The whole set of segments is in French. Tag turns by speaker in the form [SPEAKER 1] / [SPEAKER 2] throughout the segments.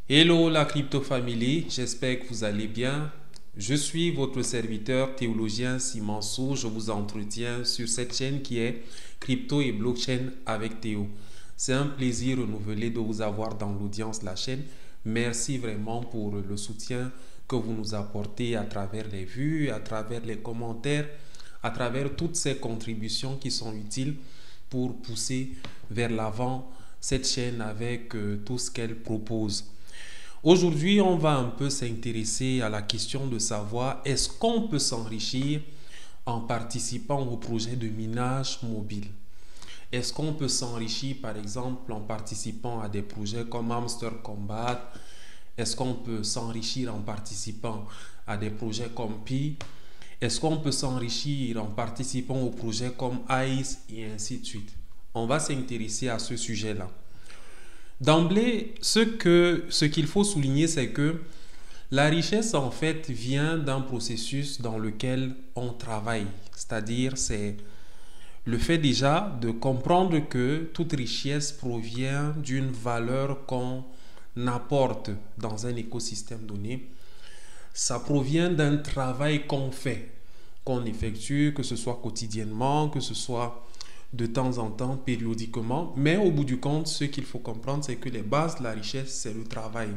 [SPEAKER 1] Hello la crypto family, j'espère que vous allez bien. Je suis votre serviteur théologien Simon Sou. Je vous entretiens sur cette chaîne qui est Crypto et Blockchain avec Théo. C'est un plaisir renouvelé de vous avoir dans l'audience de la chaîne. Merci vraiment pour le soutien que vous nous apportez à travers les vues, à travers les commentaires, à travers toutes ces contributions qui sont utiles pour pousser vers l'avant cette chaîne avec tout ce qu'elle propose. Aujourd'hui, on va un peu s'intéresser à la question de savoir est-ce qu'on peut s'enrichir en participant au projet de minage mobile? Est-ce qu'on peut s'enrichir par exemple en participant à des projets comme Hamster Combat? Est-ce qu'on peut s'enrichir en participant à des projets comme Pi? Est-ce qu'on peut s'enrichir en participant aux projets comme ICE et ainsi de suite? On va s'intéresser à ce sujet-là. D'emblée, ce qu'il faut souligner, c'est que la richesse, en fait, vient d'un processus dans lequel on travaille. C'est-à-dire, c'est le fait déjà de comprendre que toute richesse provient d'une valeur qu'on apporte dans un écosystème donné. Ça provient d'un travail qu'on fait, qu'on effectue, que ce soit quotidiennement, que ce soit de temps en temps, périodiquement. Mais au bout du compte, ce qu'il faut comprendre, c'est que les bases de la richesse, c'est le travail.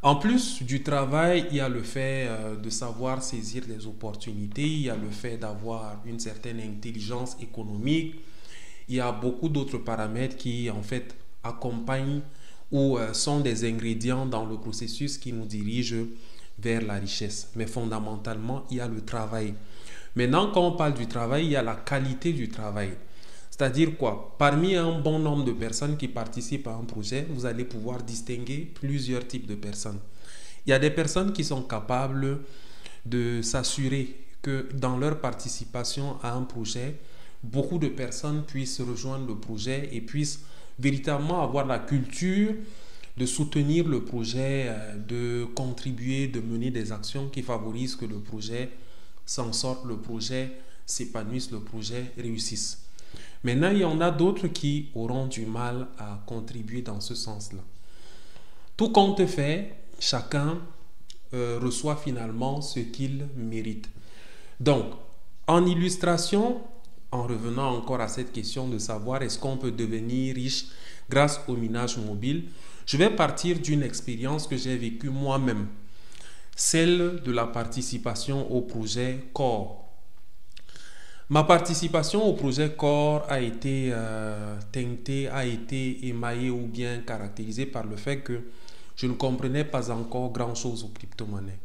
[SPEAKER 1] En plus du travail, il y a le fait de savoir saisir des opportunités, il y a le fait d'avoir une certaine intelligence économique, il y a beaucoup d'autres paramètres qui en fait accompagnent ou sont des ingrédients dans le processus qui nous dirige vers la richesse. Mais fondamentalement, il y a le travail. Maintenant, quand on parle du travail, il y a la qualité du travail. C'est-à-dire quoi? Parmi un bon nombre de personnes qui participent à un projet, vous allez pouvoir distinguer plusieurs types de personnes. Il y a des personnes qui sont capables de s'assurer que dans leur participation à un projet, beaucoup de personnes puissent rejoindre le projet et puissent véritablement avoir la culture de soutenir le projet, de contribuer, de mener des actions qui favorisent que le projet s'en sorte, le projet s'épanouisse, le projet réussisse. Maintenant, il y en a d'autres qui auront du mal à contribuer dans ce sens-là. Tout compte fait, chacun reçoit finalement ce qu'il mérite. Donc, en illustration, en revenant encore à cette question de savoir est-ce qu'on peut devenir riche grâce au minage mobile, je vais partir d'une expérience que j'ai vécue moi-même, celle de la participation au projet CORE. Ma participation au projet CORE a été teintée, a été émaillée ou bien caractérisée par le fait que je ne comprenais pas encore grand-chose aux crypto-monnaies.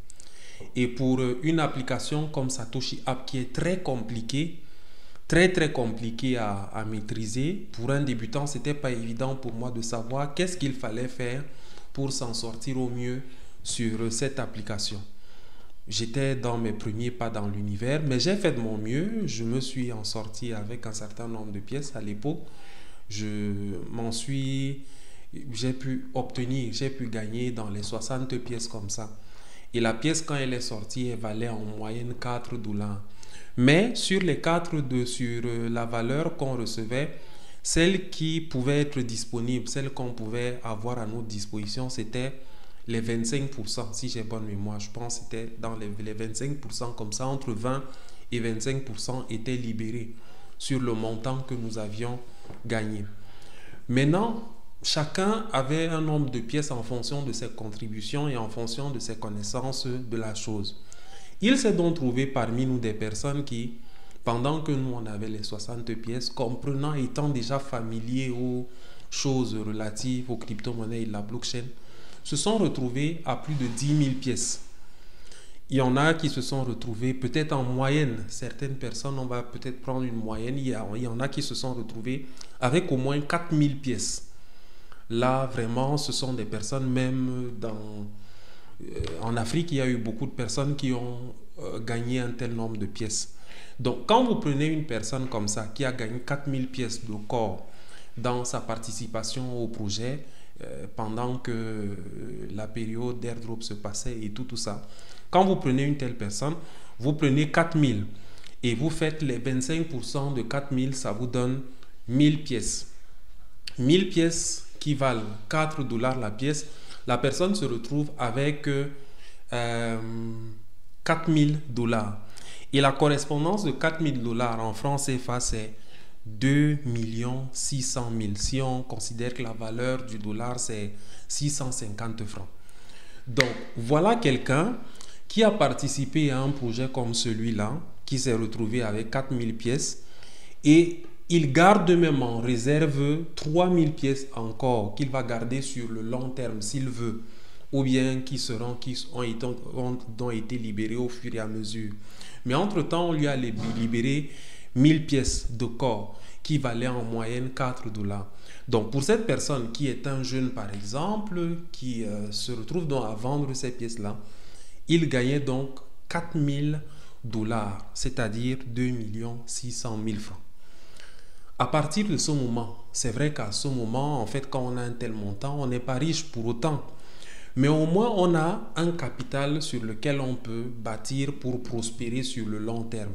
[SPEAKER 1] Et pour une application comme Satoshi App qui est très compliquée, très compliqué à maîtriser, pour un débutant, ce n'était pas évident pour moi de savoir qu'est-ce qu'il fallait faire pour s'en sortir au mieux sur cette application. J'étais dans mes premiers pas dans l'univers, mais j'ai fait de mon mieux. Je me suis en sorti avec un certain nombre de pièces à l'époque. J'ai pu obtenir, j'ai pu gagner dans les 60 pièces comme ça. Et la pièce, quand elle est sortie, elle valait en moyenne 4 dollars. Mais sur les 4 sur la valeur qu'on recevait, celle qui pouvait être disponible, celle qu'on pouvait avoir à notre disposition, c'était les 25%, si j'ai bonne mémoire. Je pense que c'était dans les 25%, comme ça, entre 20 et 25% étaient libérés sur le montant que nous avions gagné. Maintenant, chacun avait un nombre de pièces en fonction de ses contributions et en fonction de ses connaissances de la chose. Il s'est donc trouvé parmi nous des personnes qui, pendant que nous on avait les 60 pièces, comprenant, étant déjà familiers aux choses relatives aux crypto-monnaies et la blockchain, se sont retrouvés à plus de 10 000 pièces. Il y en a qui se sont retrouvés peut-être en moyenne. Certaines personnes, on va peut-être prendre une moyenne. Il y en a qui se sont retrouvés avec au moins 4 000 pièces. Là, vraiment, ce sont des personnes, même en Afrique, il y a eu beaucoup de personnes qui ont gagné un tel nombre de pièces. Donc, quand vous prenez une personne comme ça, qui a gagné 4 000 pièces de corps dans sa participation au projet, pendant que la période d'airdrop se passait et tout ça, quand vous prenez une telle personne, vous prenez 4 000 et vous faites les 25% de 4 000, ça vous donne 1000 pièces. 1000 pièces qui valent 4 dollars la pièce, la personne se retrouve avec 4000 dollars. Et la correspondance de 4000 dollars en francs CFA, c'est 2 600 000. Si on considère que la valeur du dollar, c'est 650 francs. Donc, voilà quelqu'un qui a participé à un projet comme celui-là, qui s'est retrouvé avec 4000 pièces et il garde même en réserve 3000 pièces encore qu'il va garder sur le long terme s'il veut, ou bien qui ont été libérés au fur et à mesure. Mais entre-temps, on lui a libéré 1000 pièces de corps qui valaient en moyenne 4 dollars. Donc, pour cette personne qui est un jeune, par exemple, qui se retrouve donc à vendre ces pièces-là, il gagnait donc 4000 dollars, c'est-à-dire 2 600 000 francs. À partir de ce moment, c'est vrai qu'à ce moment, en fait, quand on a un tel montant, on n'est pas riche pour autant. Mais au moins, on a un capital sur lequel on peut bâtir pour prospérer sur le long terme.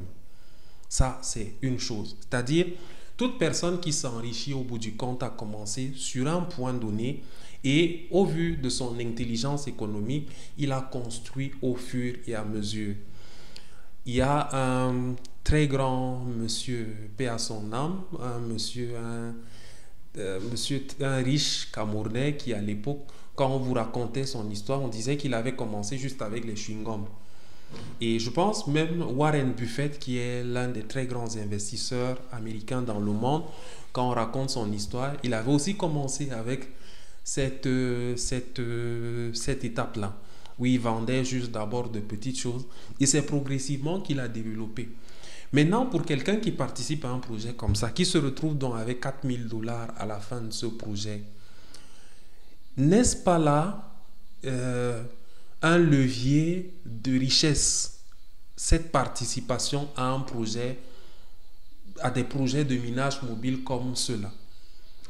[SPEAKER 1] Ça, c'est une chose. C'est-à-dire, toute personne qui s'enrichit au bout du compte a commencé sur un point donné et au vu de son intelligence économique, il a construit au fur et à mesure. Il y a un très grand monsieur, paix à son âme, un riche Camerounais qui à l'époque, quand on vous racontait son histoire, on disait qu'il avait commencé juste avec les chewing-gums. Et je pense même Warren Buffett, qui est l'un des très grands investisseurs américains dans le monde, quand on raconte son histoire, il avait aussi commencé avec cette étape-là, où il vendait juste d'abord de petites choses. Et c'est progressivement qu'il a développé. Maintenant, pour quelqu'un qui participe à un projet comme ça, qui se retrouve donc avec 4000 dollars à la fin de ce projet, n'est-ce pas là un levier de richesse, cette participation à un projet, à des projets de minage mobile comme ceux-là?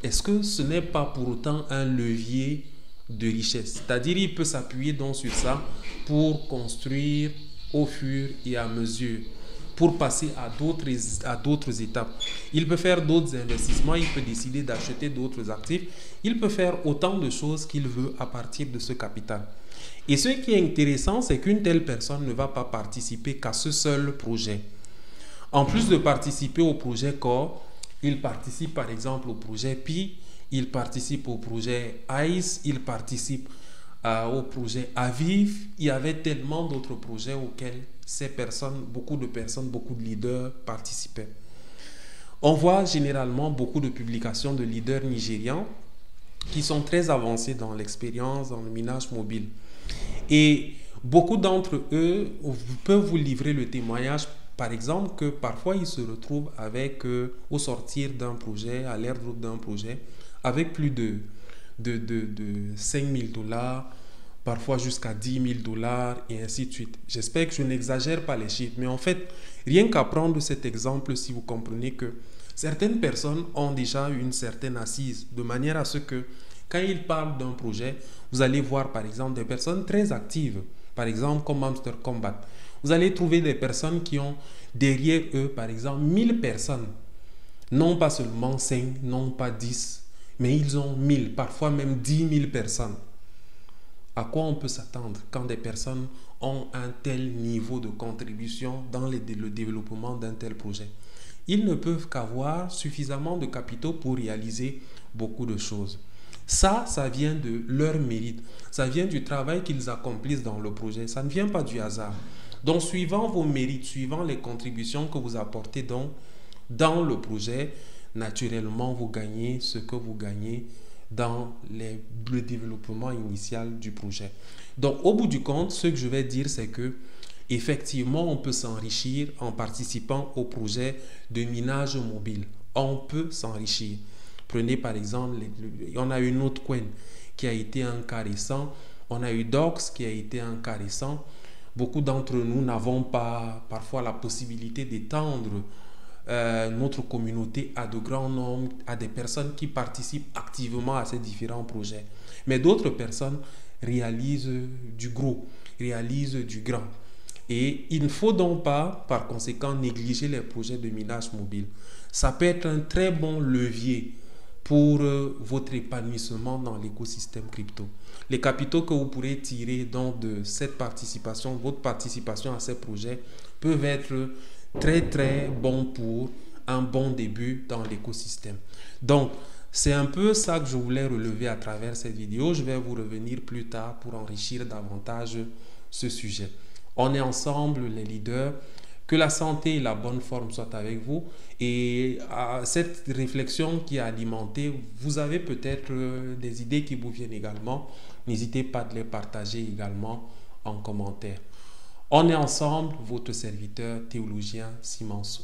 [SPEAKER 1] Est-ce que ce n'est pas pour autant un levier de richesse? C'est-à-dire, il peut s'appuyer donc sur ça pour construire au fur et à mesure, pour passer à d'autres étapes. Il peut faire d'autres investissements, il peut décider d'acheter d'autres actifs, il peut faire autant de choses qu'il veut à partir de ce capital. Et ce qui est intéressant, c'est qu'une telle personne ne va pas participer qu'à ce seul projet. En plus de participer au projet Core, il participe par exemple au projet Pi, il participe au projet ICE, il participe au projet Aviv. Il y avait tellement d'autres projets auxquels beaucoup de leaders participaient. On voit généralement beaucoup de publications de leaders nigérians qui sont très avancés dans l'expérience, dans le minage mobile. Et beaucoup d'entre eux peuvent vous livrer le témoignage, par exemple, que parfois ils se retrouvent avec, au sortir d'un projet, à l'ère d'un projet, avec plus de 5 000 dollars, parfois jusqu'à 10 000 dollars et ainsi de suite. J'espère que je n'exagère pas les chiffres, mais en fait, rien qu'à prendre cet exemple, si vous comprenez que certaines personnes ont déjà une certaine assise, de manière à ce que quand ils parlent d'un projet, vous allez voir par exemple des personnes très actives, par exemple comme Hamster Combat. Vous allez trouver des personnes qui ont derrière eux, par exemple, 1000 personnes. Non pas seulement 5, non pas 10, mais ils ont 1000, parfois même 10 000 personnes. À quoi on peut s'attendre quand des personnes ont un tel niveau de contribution dans le développement d'un tel projet? Ils ne peuvent qu'avoir suffisamment de capitaux pour réaliser beaucoup de choses. Ça vient de leur mérite. Ça vient du travail qu'ils accomplissent dans le projet. Ça ne vient pas du hasard. Donc, suivant vos mérites, suivant les contributions que vous apportez dans le projet, naturellement, vous gagnez ce que vous gagnez dans le développement initial du projet. Donc, au bout du compte, ce que je vais dire, c'est que effectivement, on peut s'enrichir en participant au projet de minage mobile. On peut s'enrichir. Prenez par exemple, on a eu Notcoin qui a été un cas récent. On a eu Dox qui a été un cas récent. Beaucoup d'entre nous n'avons pas parfois la possibilité d'étendre notre communauté à de grands nombres, à des personnes qui participent activement à ces différents projets. Mais d'autres personnes réalisent du gros, réalisent du grand. Et il ne faut donc pas, par conséquent, négliger les projets de minage mobile. Ça peut être un très bon levier pour votre épanouissement dans l'écosystème crypto. Les capitaux que vous pourrez tirer donc de cette participation, votre participation à ces projets, peuvent être très bons pour un bon début dans l'écosystème. Donc, c'est un peu ça que je voulais relever à travers cette vidéo. Je vais vous revenir plus tard pour enrichir davantage ce sujet. On est ensemble, les leaders. Que la santé et la bonne forme soient avec vous. Et à cette réflexion qui est alimentée, vous avez peut-être des idées qui vous viennent également. N'hésitez pas à les partager également en commentaire. On est ensemble, votre serviteur théologien Simansou.